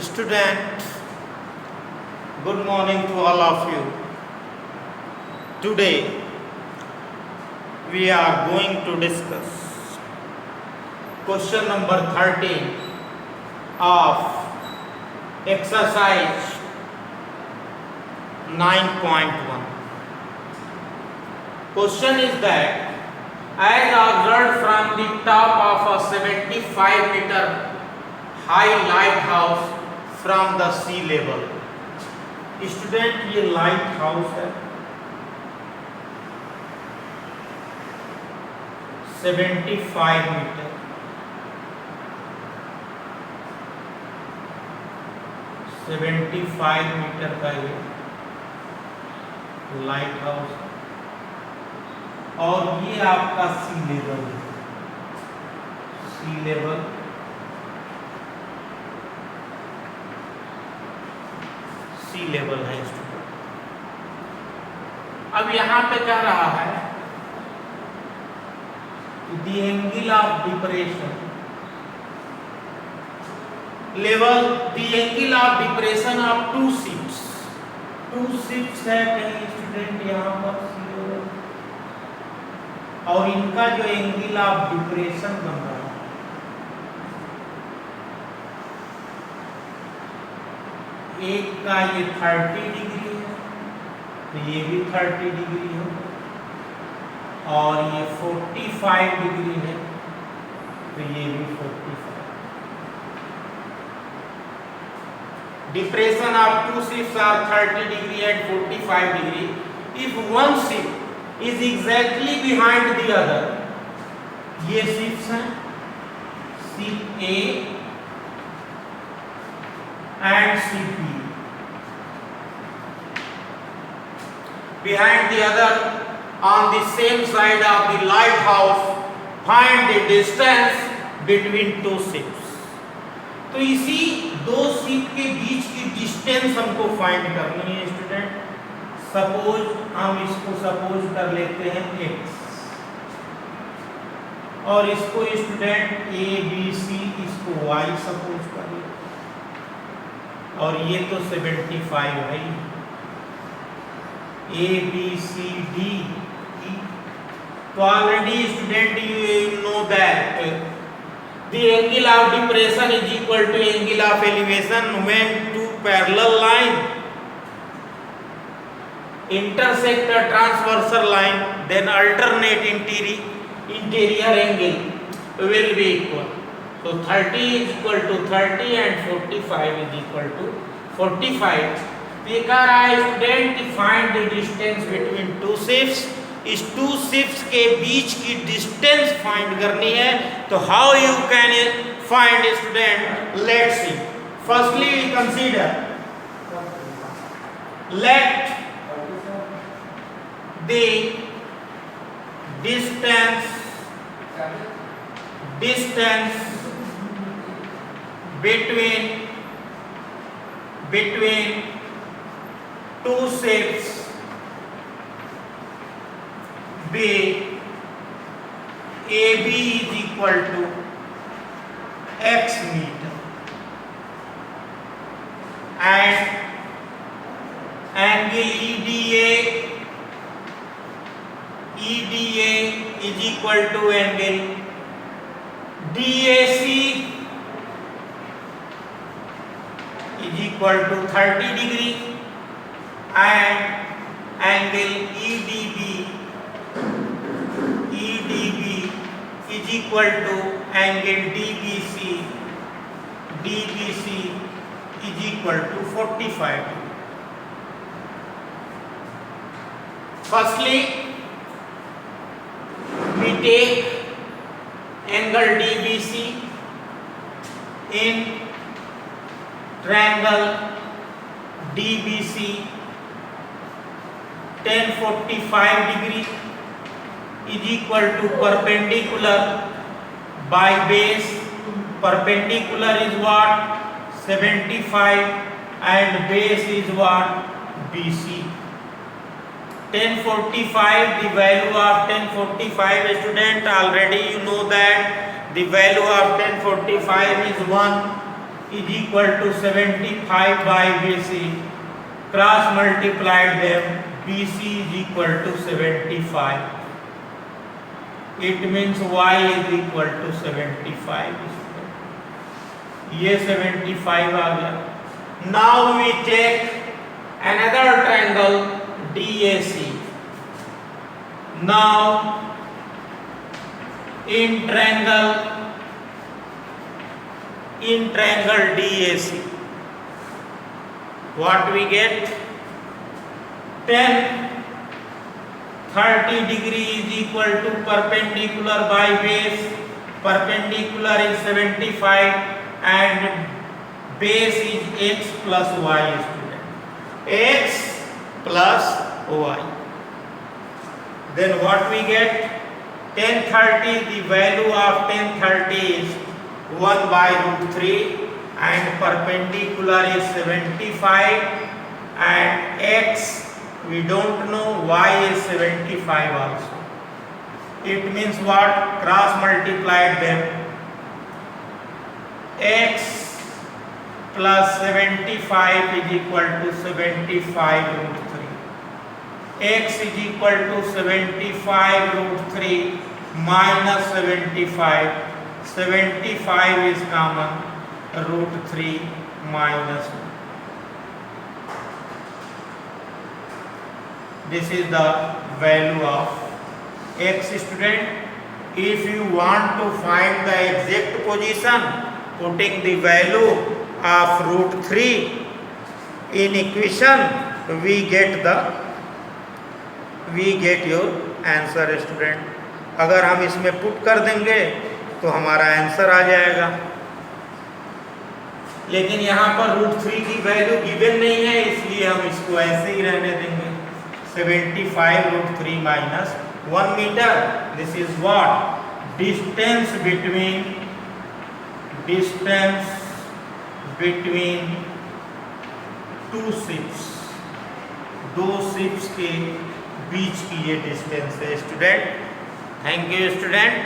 Student, good morning to all of you. Today we are going to discuss question number 13 of exercise 9.1. Question is that as observed from the top of a 75-meter high lighthouse from the sea level. Student ये light house है 75 metre, 75 metre का ये light house है और ये आपका C level है। C level C level है स्टूडेंट। अब यहां पे कह रहा है the angle of depression level, the angle of depression of two ships है कहीं स्टूडेंट यहां पर सी लेवल, और इनका जो एंगल ऑफ डिप्रेशन बन रहा है एक का ये 30 डिग्री है तो ये भी 30 डिग्री है और ये 45 डिग्री है तो ये भी 45। Depression of two ships are 30 degree and 45 degree. If one ship is exactly behind the other, ये शिप्स हैं ship a and CP behind the other on the same side of the lighthouse, find the distance between two ships। तो इसी दो ship के बीच की distance हमको find करनी है स्टूडेंट। सपोज हम इसको सपोज कर लेते हैं x और इसको स्टूडेंट A B C इसको y सपोज कर लेते हैं और ये तो 75 है। A B C D E, तो already student you know that the angle of depression is equal to angle of elevation when two parallel line intersect a transversal line, then alternate interior angle will be equal। So 30 is equal to 30 and 45 is equal to 45। ये कह रहा है student find the distance between two ships. इस two ships के बीच की distance find करनी है। तो how you can find student, let's see. Firstly we consider let the distance between two ships be AB is equal to x meter and angle EDA is equal to angle DAC is equal to 30 degree and angle EDB is equal to angle DBC is equal to 45 degree। Firstly we take angle DBC in triangle DBC 1045 degree is equal to perpendicular by base। Perpendicular is what, 75 and base is what, BC। 1045, the value of 1045 student, already you know that the value of 1045 is 1 is equal to 75 by BC. Cross multiplied them, BC is equal to 75. It means y is equal to 75. ये 75 आ गया. Now we take another triangle DAC. Now in triangle DAC, what we get? 10 30 degree is equal to perpendicular by base. Perpendicular is 75 and base is x plus y, student. X plus y. Then what we get? 1030, the value of 1030 is 1 by root 3 and perpendicular is 75 and x we don't know, y is 75 also. It means what? Cross multiplied them. X plus 75 is equal to 75 root 3. X is equal to 75 root 3 minus 75. 75 is common. Root 3 minus 1. This is the value of x, student. If you want to find the exact position, putting the value of root 3 in equation, we get your answer, student. अगर हम इसमें put कर देंगे तो हमारा answer आ जाएगा, लेकिन यहाँ पर रूट 3 की वैल्यू गिवन नहीं है, इसलिए हम इसको ऐसे ही रहने देंगे. 75 root 3 minus 1 meter. This is what? Distance between two ships. दो ships के बीच की ये डिस्टेंस है, स्टूडेंट. Thank you, student.